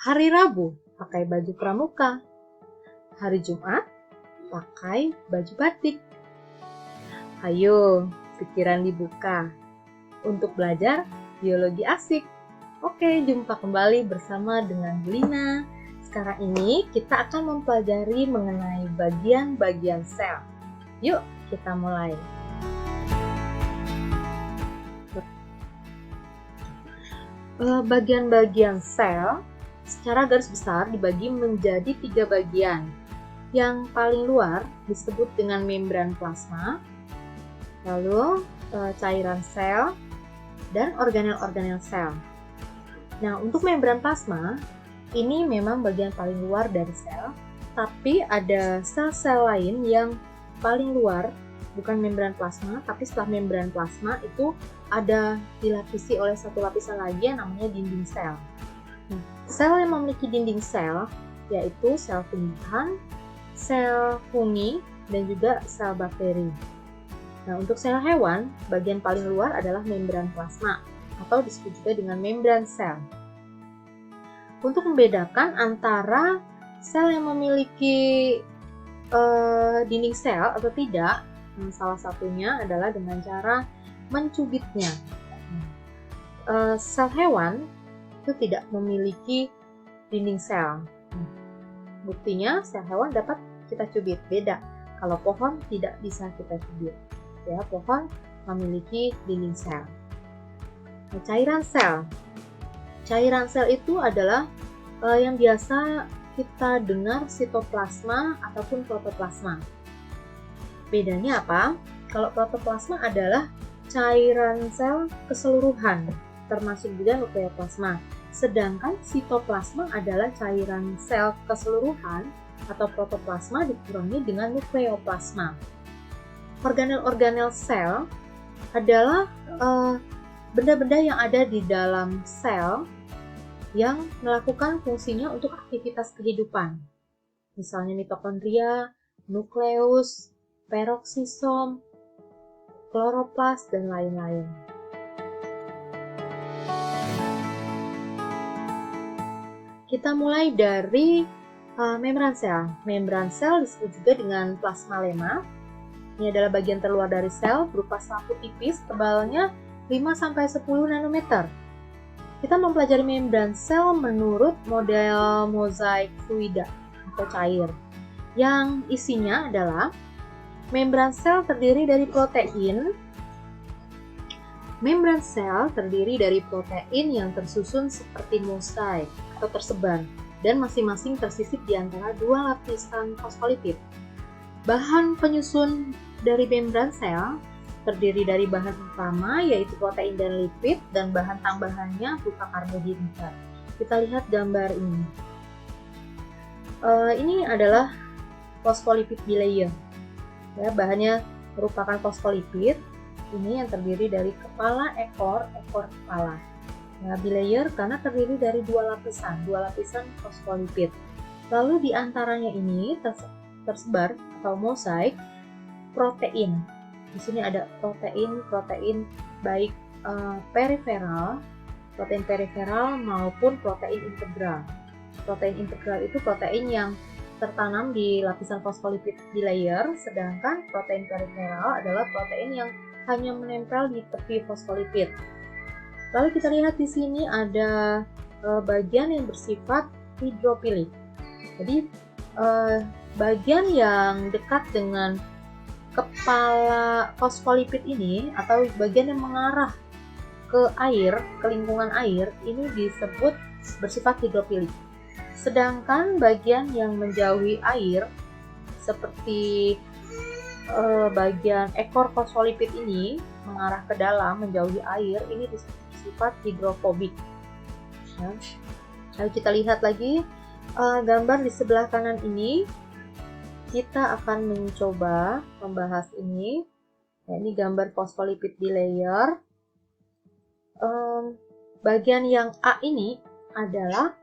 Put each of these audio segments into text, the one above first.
Hari Rabu pakai baju pramuka. Hari Jumat pakai baju batik. Ayo, pikiran dibuka untuk belajar biologi asik. Oke, jumpa kembali bersama dengan Lina. Sekarang ini kita akan mempelajari mengenai bagian-bagian sel. Yuk, kita mulai. Bagian-bagian sel secara garis besar dibagi menjadi 3 bagian. Yang paling luar disebut dengan membran plasma, lalu cairan sel, dan organel-organel sel. Nah, untuk membran plasma, ini memang bagian paling luar dari sel, tapi ada sel-sel lain yang paling luar, bukan membran plasma, tapi setelah membran plasma itu ada dilapisi oleh satu lapisan lagi yang namanya dinding sel. Sel yang memiliki dinding sel yaitu sel tumbuhan, sel fungi, dan juga sel bakteri. Nah, untuk sel hewan, bagian paling luar adalah membran plasma atau disebut juga dengan membran sel. Untuk membedakan antara sel yang memiliki dinding sel atau tidak, salah satunya adalah dengan cara mencubitnya. Sel hewan itu tidak memiliki dinding sel. Buktinya sel hewan dapat kita cubit, beda. Kalau pohon tidak bisa kita cubit. Ya, pohon memiliki dinding sel. Nah, cairan sel. Cairan sel itu adalah yang biasa kita dengar sitoplasma ataupun protoplasma. Bedanya apa? Kalau protoplasma adalah cairan sel keseluruhan, termasuk juga nukleoplasma. Sedangkan sitoplasma adalah cairan sel keseluruhan atau protoplasma dikurangi dengan nukleoplasma. Organel-organel sel adalah benda-benda yang ada di dalam sel yang melakukan fungsinya untuk aktivitas kehidupan. Misalnya mitokondria, nukleus, peroksisom, kloroplas, dan lain-lain. Kita mulai dari membran sel. Membran sel disebut juga dengan plasmalema. Ini adalah bagian terluar dari sel berupa selaput tipis, tebalnya 5-10 nanometer. Kita mempelajari membran sel menurut model mozaik fluida atau cair, yang isinya adalah membran sel terdiri dari protein. Membran sel terdiri dari protein yang tersusun seperti mozaik atau tersebar dan masing-masing tersisip di antara 2 lapisan fosfolipid. Bahan penyusun dari membran sel terdiri dari bahan utama yaitu protein dan lipid, dan bahan tambahannya berupa karbohidrat. Kita lihat gambar ini. Ini adalah fosfolipid bilayer. Ya, bahannya merupakan fosfolipid. Ini yang terdiri dari kepala, ekor kepala. Nah, bilayer karena terdiri dari 2 lapisan fosfolipid. Lalu di antaranya ini tersebar atau mozaik protein. Di sini ada protein baik protein periferal maupun protein integral. Protein integral itu protein yang tertanam di lapisan fosfolipid bilayer, sedangkan protein periferal adalah protein yang hanya menempel di tepi fosfolipid. Lalu kita lihat di sini ada bagian yang bersifat hidrofilik. Jadi bagian yang dekat dengan kepala fosfolipid ini atau bagian yang mengarah ke air, ke lingkungan air, ini disebut bersifat hidrofilik. Sedangkan bagian yang menjauhi air seperti bagian ekor fosfolipid ini mengarah ke dalam menjauhi air, ini bersifat hidrofobik. Nah, lalu kita lihat lagi gambar di sebelah kanan ini. Kita akan mencoba membahas ini. Nah, ini gambar fosfolipid bilayer. Bagian yang A ini adalah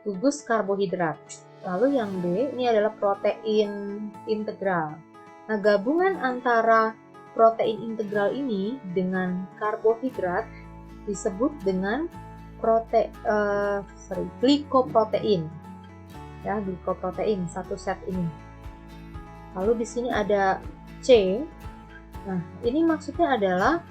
gugus karbohidrat. Lalu yang B ini adalah protein integral. Nah, gabungan antara protein integral ini dengan karbohidrat disebut dengan glikoprotein. Ya, glikoprotein satu set ini. Lalu di sini ada C. Nah, ini maksudnya adalah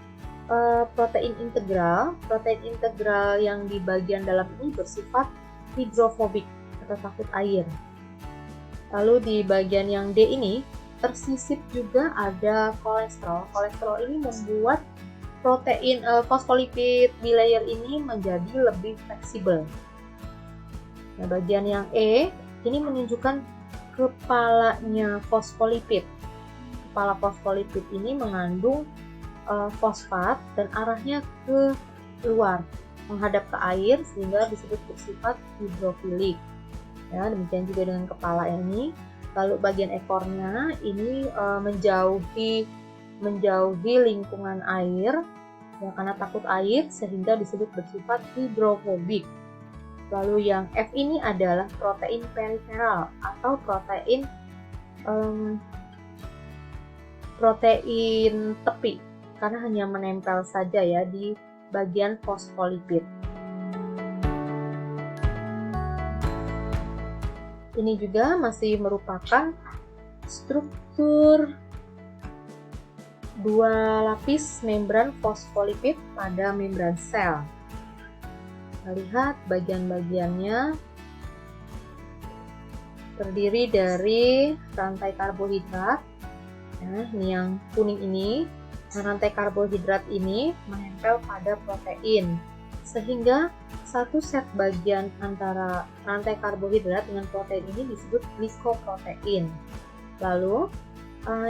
protein integral. Protein integral yang di bagian dalam ini bersifat hidrofobik atau takut air. Lalu di bagian yang D ini tersisip juga ada kolesterol. Kolesterol ini membuat protein fosfolipid bilayer ini menjadi lebih fleksibel. Nah, bagian yang E ini menunjukkan kepalanya fosfolipid. Kepala fosfolipid ini mengandung fosfat dan arahnya ke luar, menghadap ke air sehingga disebut bersifat hidrofilik. Ya, demikian juga dengan kepala ini. Lalu bagian ekornya ini menjauhi lingkungan air, ya, karena takut air sehingga disebut bersifat hidrofobik. Lalu yang F ini adalah protein periferal atau protein tepi, karena hanya menempel saja ya di bagian fosfolipid. Ini juga masih merupakan struktur dua lapis membran fosfolipid pada membran sel. Kita lihat bagian-bagiannya terdiri dari rantai karbohidrat. Nah, ini yang kuning ini. Nah, rantai karbohidrat ini menempel pada protein, sehingga satu set bagian antara rantai karbohidrat dengan protein ini disebut glikoprotein. Lalu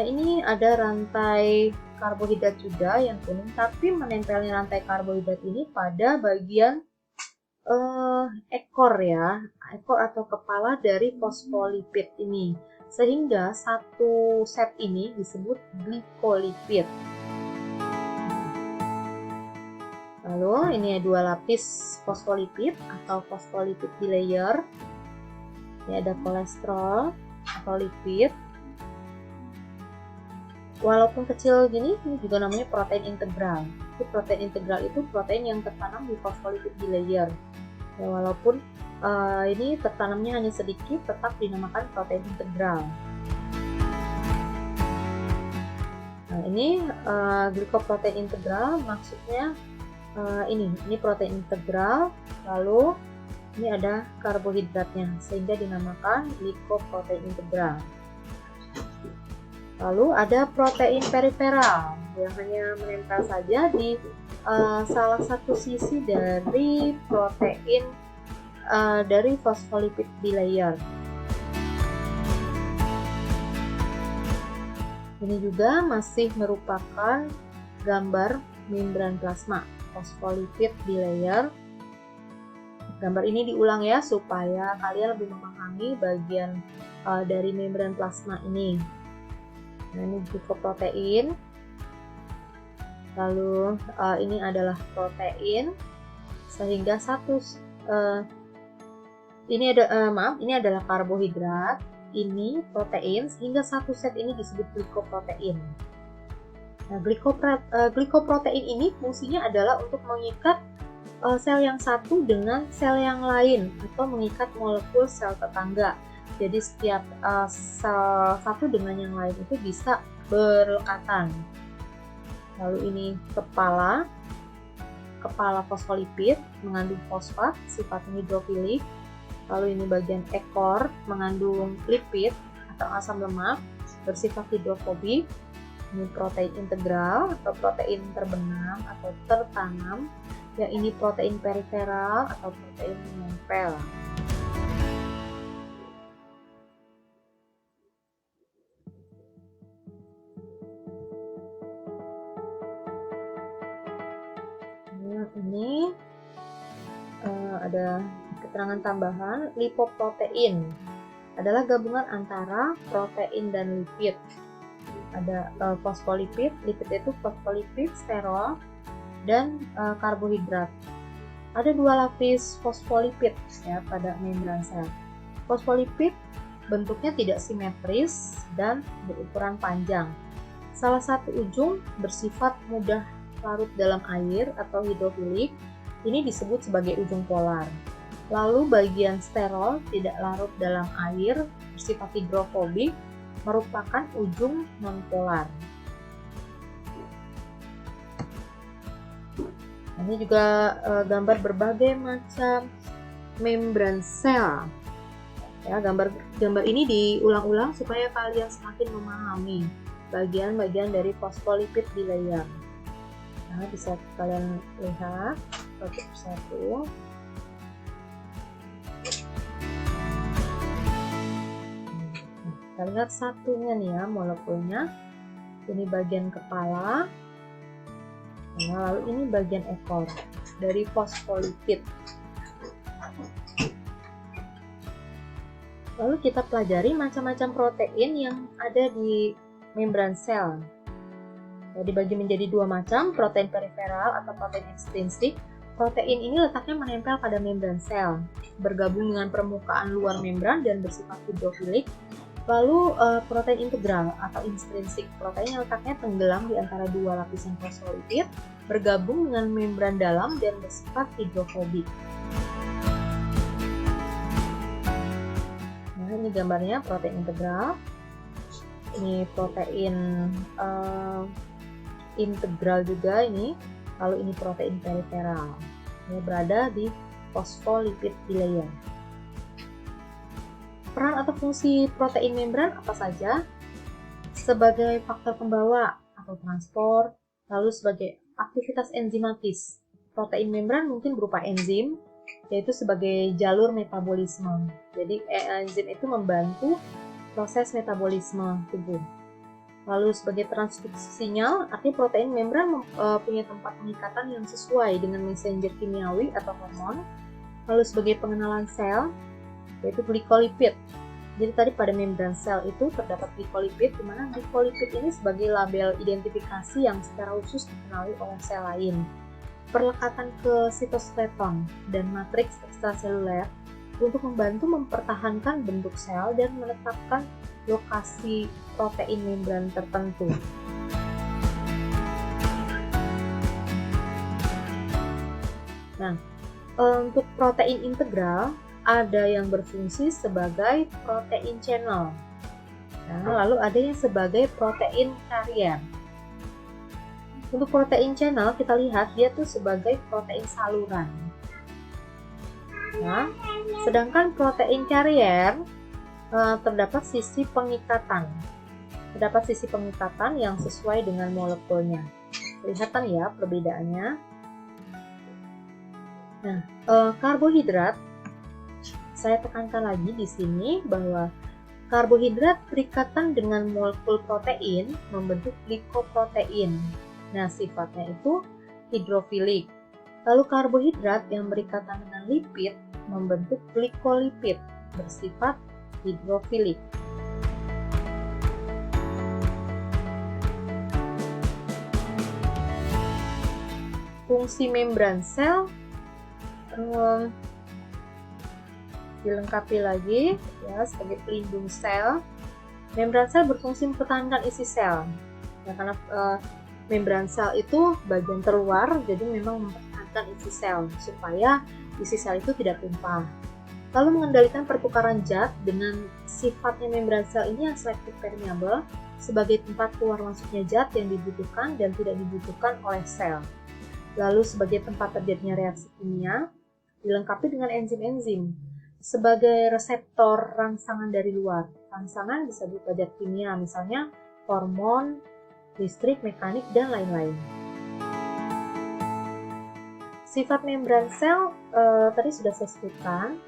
ini ada rantai karbohidrat juga yang kuning, tapi menempelnya rantai karbohidrat ini pada bagian ekor ya, ekor atau kepala dari fosfolipid ini, sehingga satu set ini disebut glikolipid. Lalu ini dua lapis fosfolipid atau fosfolipid bilayer. Ini ada kolesterol atau lipid. Walaupun kecil gini, ini juga namanya protein integral. Protein integral itu protein yang tertanam di fosfolipid bilayer. Ya, walaupun ini tertanamnya hanya sedikit, tetap dinamakan protein integral. Nah, ini glikoprotein integral maksudnya ini protein integral, lalu ini ada karbohidratnya sehingga dinamakan glikoprotein integral. Lalu ada protein periferal yang hanya menempel saja di salah satu sisi dari protein dari fosfolipid bilayer. Ini juga masih merupakan gambar membran plasma fosfolipid bilayer. Gambar ini diulang ya supaya kalian lebih memahami bagian dari membran plasma ini. Nah, ini glikoprotein. Lalu ini adalah protein, sehingga ini adalah karbohidrat, ini protein, sehingga satu set ini disebut glikoprotein. Nah, glikoprotein ini fungsinya adalah untuk mengikat sel yang satu dengan sel yang lain atau mengikat molekul sel tetangga. Jadi setiap sel satu dengan yang lain itu bisa berlekatan. Lalu ini kepala fosfolipid mengandung fosfat, sifatnya hidrofilik. Lalu ini bagian ekor mengandung lipid atau asam lemak bersifat hidrofobik. Ini protein integral atau protein terbenam atau tertanam. Yang ini protein periferal atau protein menempel. Ini ada keterangan tambahan. Lipoprotein adalah gabungan antara protein dan lipid. Ada fosfolipid, lipid itu fosfolipid, sterol, dan karbohidrat. Ada dua lapis fosfolipid ya pada membran sel. Fosfolipid bentuknya tidak simetris dan berukuran panjang. Salah satu ujung bersifat mudah larut dalam air atau hidrofilik, Ini disebut sebagai ujung polar. Lalu bagian sterol tidak larut dalam air bersifat hidrofobik merupakan ujung nonpolar. Ini juga gambar berbagai macam membran sel. Ya, gambar ini diulang-ulang supaya kalian semakin memahami bagian-bagian dari fosfolipid di layer. Nah, bisa kalian lihat satu persatu. Kita lihat satunya nih ya, molekulnya. Ini bagian kepala. Nah, lalu ini bagian ekor dari fosfolipid. Lalu kita pelajari macam-macam protein yang ada di membran sel. Dibagi menjadi dua macam, protein periferal atau protein ekstrinsik. Protein ini letaknya menempel pada membran sel, bergabung dengan permukaan luar membran dan bersifat hidrofilik. Lalu protein integral atau intrinsik, protein yang letaknya tenggelam di antara dua lapisan fosfolipid, bergabung dengan membran dalam dan bersifat hidrofobik. Nah, ini gambarnya protein integral. Ini protein integral juga ini. Lalu ini protein periferal. Ini berada di fosfolipid bilayer. Peran atau fungsi protein membran apa saja? Sebagai faktor pembawa atau transport, lalu sebagai aktivitas enzimatis. Protein membran mungkin berupa enzim, yaitu sebagai jalur metabolisme. Jadi enzim itu membantu proses metabolisme tubuh. Lalu sebagai transduksi sinyal, artinya protein membran punya tempat pengikatan yang sesuai dengan messenger kimiawi atau hormon. Lalu sebagai pengenalan sel, yaitu glikolipid. Jadi tadi pada membran sel itu terdapat glikolipid, di mana glikolipid ini sebagai label identifikasi yang secara khusus dikenali oleh sel lain. Perlekatan ke sitoskeleton dan matriks ekstraseluler untuk membantu mempertahankan bentuk sel dan menetapkan lokasi protein membran tertentu. Nah, untuk protein integral ada yang berfungsi sebagai protein channel. Nah, lalu ada yang sebagai protein carrier. Untuk protein channel kita lihat dia tuh sebagai protein saluran. Nah, sedangkan protein carrier terdapat sisi pengikatan. Terdapat sisi pengikatan yang sesuai dengan molekulnya. Kelihatan ya perbedaannya. Nah, karbohidrat, saya tekankan lagi di sini bahwa karbohidrat berikatan dengan molekul protein membentuk glikoprotein. Nah, sifatnya itu hidrofilik. Lalu karbohidrat yang berikatan dengan lipid membentuk glikolipid bersifat hidrofilik. Fungsi membran sel dilengkapi lagi ya sebagai pelindung sel. Membran sel berfungsi mempertahankan isi sel. Ya, karena membran sel itu bagian terluar, jadi memang mempertahankan isi sel supaya isi sel itu tidak tumpah. Lalu mengendalikan pertukaran zat dengan sifatnya membran sel ini yang selektif permeable sebagai tempat keluar masuknya zat yang dibutuhkan dan tidak dibutuhkan oleh sel. Lalu sebagai tempat terjadinya reaksi kimia, dilengkapi dengan enzim-enzim sebagai reseptor rangsangan dari luar. Rangsangan bisa berupa zat kimia, misalnya hormon, listrik, mekanik, dan lain-lain. Sifat membran sel tadi sudah saya sebutkan,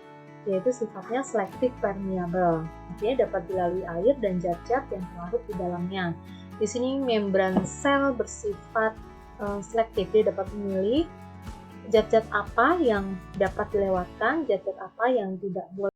yaitu sifatnya selektif permeable. Artinya dapat dilalui air dan zat-zat yang terlarut di dalamnya. Di sini membran sel bersifat selektif, dia dapat memilih zat-zat apa yang dapat dilewatkan, zat-zat apa yang tidak boleh